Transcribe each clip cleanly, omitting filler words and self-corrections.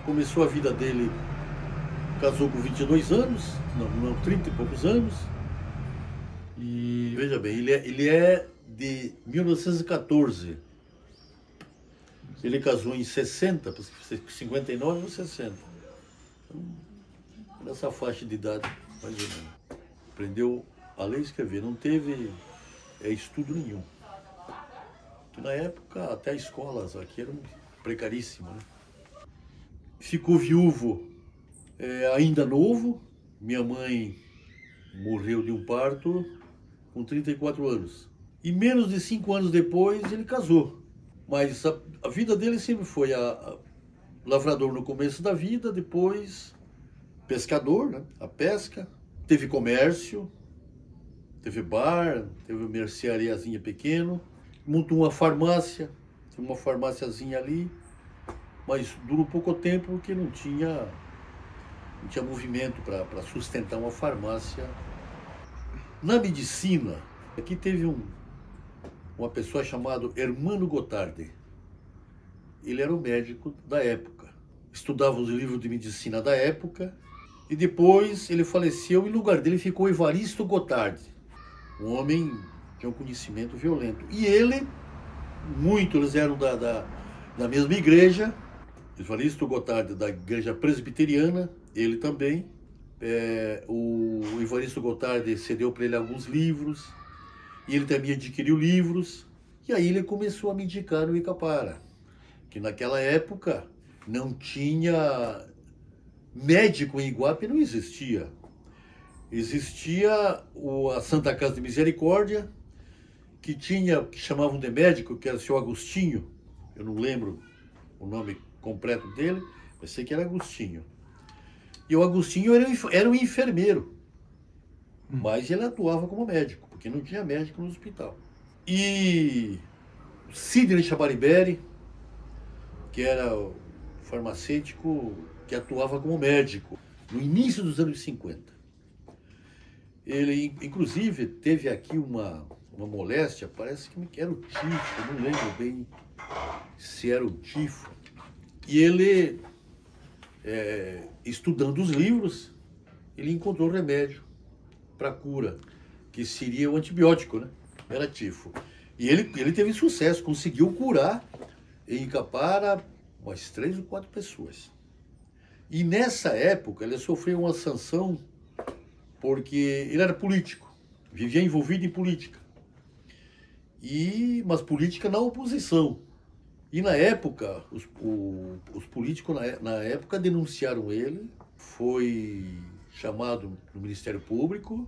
começou a vida dele, casou com 22 anos, não, 30 e poucos anos. E veja bem, ele é de 1914. Ele casou em 60, 59 ou 60. Então, nessa faixa de idade, mais ou menos. Aprendeu a ler e escrever, não teve estudo nenhum. Que na época até as escolas aqui eram precaríssimas, né? Ficou viúvo ainda novo. Minha mãe morreu de um parto com 34 anos. E menos de 5 anos depois ele casou. Mas a vida dele sempre foi lavrador no começo da vida, depois pescador, né? A pesca. Teve comércio, teve bar, teve uma merceariazinha pequeno. Montou uma farmáciazinha ali, mas durou pouco tempo porque não tinha movimento para sustentar uma farmácia. Na medicina, aqui teve uma pessoa chamada Hermano Gotardi. Ele era o médico da época, estudava os livros de medicina da época, e depois ele faleceu e no lugar dele ficou Evaristo Gotardi, um homem que tinha um conhecimento violento. E ele, eles eram da mesma igreja, Evaristo Gotardi da igreja presbiteriana, ele também. O Evaristo Gotardi cedeu para ele alguns livros, e ele também adquiriu livros, e aí ele começou a me indicar no Icapara, que naquela época não tinha médico em Iguape, não existia. Existia a Santa Casa de Misericórdia, que chamavam de médico, que era o seu Agostinho, eu não lembro o nome completo dele, mas sei que era Agostinho. E o Agostinho era um enfermeiro, mas ele atuava como médico, porque não tinha médico no hospital. E Sidney Chabariberi, que era o farmacêutico que atuava como médico no início dos anos 50. Ele, inclusive, teve aqui uma moléstia, parece que era o tifo, não lembro bem se era o tifo. E ele, estudando os livros, ele encontrou um remédio para cura, que seria o antibiótico, né? Era tifo. E ele teve sucesso, conseguiu curar em Icapara umas 3 ou 4 pessoas. E nessa época ele sofreu uma sanção porque ele era político, vivia envolvido em política. Mas política na oposição. E na época, os políticos na época denunciaram ele, foi chamado no Ministério Público.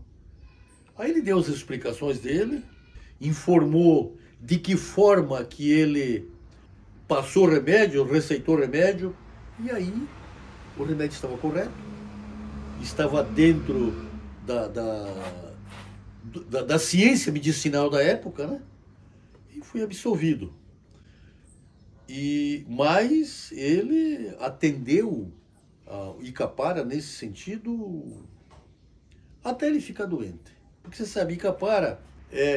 Aí ele deu as explicações dele, informou de que forma que ele passou remédio, receitou remédio, e aí o remédio estava correto, estava dentro da ciência medicinal da época, né? E fui absolvido. Mas ele atendeu a Icapara nesse sentido até ele ficar doente. Porque você sabe, Icapara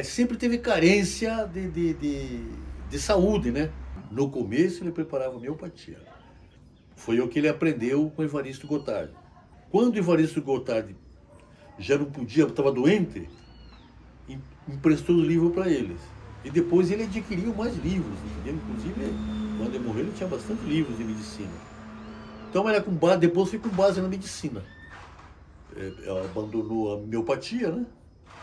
sempre teve carência de saúde, né? No começo ele preparava homeopatia. Foi o que ele aprendeu com Evaristo Gotardi. Quando Evaristo Gotardi já não podia, estava doente, emprestou os livros para eles. E depois ele adquiriu mais livros. Inclusive, quando ele morreu, ele tinha bastante livros de medicina. Então, depois foi com base na medicina. Abandonou a homeopatia, né?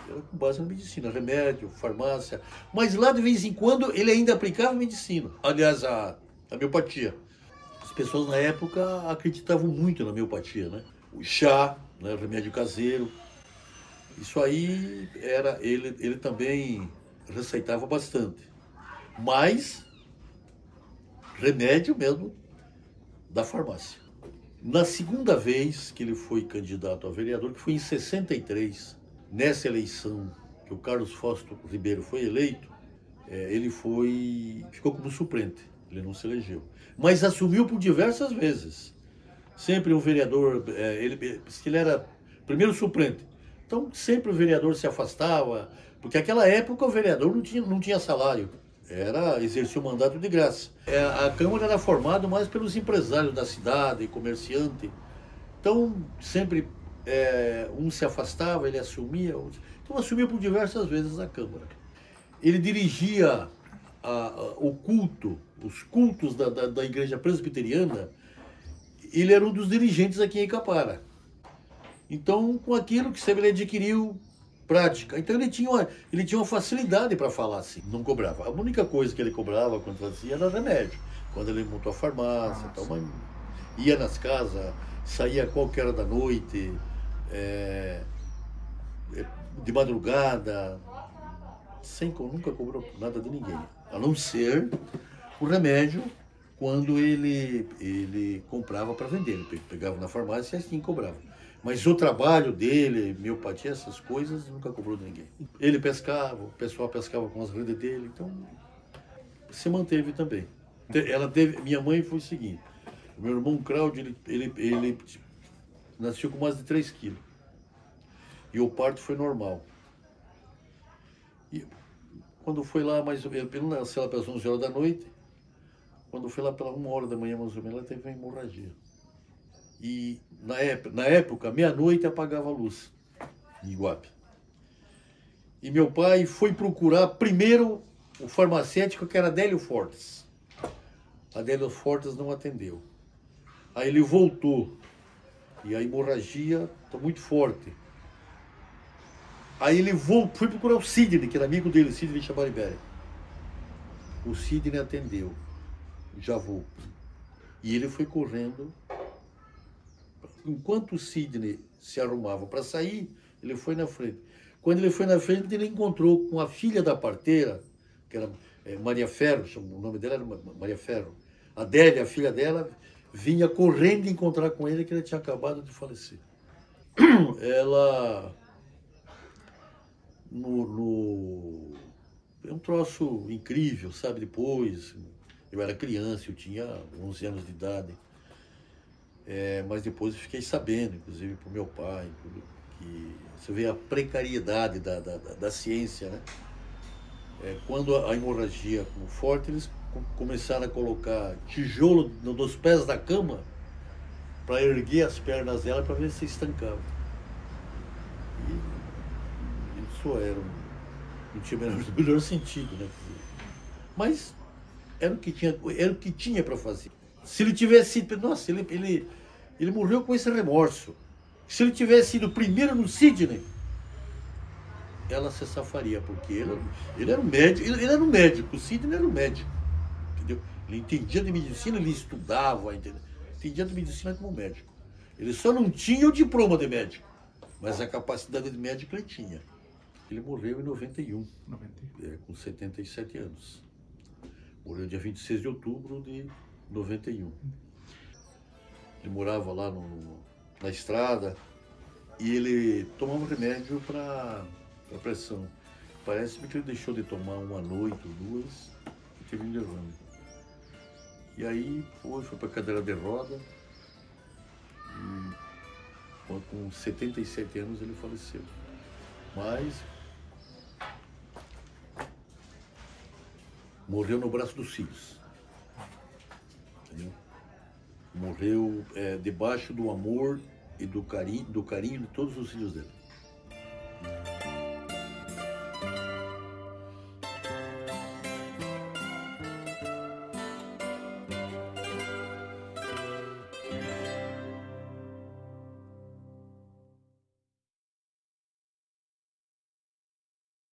Era com base na medicina, remédio, farmácia. Mas lá, de vez em quando, ele ainda aplicava medicina. Aliás, a homeopatia. As pessoas na época acreditavam muito na homeopatia, né? O chá, né? Remédio caseiro. Isso aí ele também receitava bastante. Mas remédio mesmo da farmácia. Na segunda vez que ele foi candidato a vereador, que foi em 63, nessa eleição que o Carlos Fausto Ribeiro foi eleito, ele ficou como suplente, ele não se elegeu. Mas assumiu por diversas vezes. Sempre um vereador, ele era primeiro suplente. Então sempre o vereador se afastava, porque naquela época o vereador não tinha salário. exercia o mandato de graça. A Câmara era formada mais pelos empresários da cidade, comerciante. Então, sempre um se afastava, ele assumia. Então, assumia por diversas vezes a Câmara. Ele dirigia o culto, os cultos da igreja presbiteriana. Ele era um dos dirigentes aqui em Icapará. Então, com aquilo que sempre ele adquiriu prática. Então ele tinha uma facilidade para falar assim, não cobrava. A única coisa que ele cobrava quando fazia era remédio. Quando ele montou a farmácia, tal, mas ia nas casas, saía a qualquer hora da noite, de madrugada, nunca cobrou nada de ninguém. A não ser o remédio quando ele comprava para vender. Ele pegava na farmácia e assim cobrava. Mas o trabalho dele, miopatia, essas coisas, nunca cobrou de ninguém. Ele pescava, o pessoal pescava com as redes dele, então se manteve também. Minha mãe foi o seguinte, o meu irmão Cláudio, ele nasceu com mais de 3 quilos. E o parto foi normal. E quando foi lá, ele nasceu lá pelas 11 horas da noite, quando foi lá pela 1 hora da manhã, mais ou menos, ela teve uma hemorragia. E na época, meia-noite apagava a luz em Iguape. E meu pai foi procurar primeiro o farmacêutico, que era Adélio Fortes. Adélio Fortes não atendeu. Aí ele voltou. E a hemorragia está muito forte. Aí ele foi procurar o Sidney, que era amigo dele, Sidney Chabariberi. O Sidney atendeu. Já vou. E ele foi correndo. Enquanto o Sidney se arrumava para sair, ele foi na frente. Quando ele foi na frente, ele encontrou com a filha da parteira, que era Maria Ferro, o nome dela era Maria Ferro. A Adélia, a filha dela, vinha correndo encontrar com ele, que ele tinha acabado de falecer. Ela... É um troço incrível, sabe? Depois, eu era criança, eu tinha 11 anos de idade. Mas depois eu fiquei sabendo, inclusive por meu pai, que você vê a precariedade da ciência, né? Quando a hemorragia ficou forte, eles começaram a colocar tijolo nos pés da cama para erguer as pernas dela para ver se estancava. E isso não tinha o melhor sentido, né? Mas era o que tinha para fazer. Se ele tivesse sido... Nossa, ele morreu com esse remorso. Se ele tivesse sido primeiro no Sidney, ela se safaria, porque ele era um médico, ele era um médico, o Sidney era um médico, entendeu? Ele entendia de medicina, ele estudava, entendeu? Entendia de medicina como médico. Ele só não tinha o diploma de médico, mas a capacidade de médico ele tinha. Ele morreu em 91, com 77 anos. Morreu dia 26 de outubro de 91. Ele morava lá na estrada e ele tomava um remédio para pressão. Parece-me que ele deixou de tomar uma noite ou duas e teve um derrame. E aí foi para a cadeira de roda e com 77 anos ele faleceu. Mas morreu no braço dos filhos. Entendeu? Morreu debaixo do amor e do carinho de todos os filhos dele.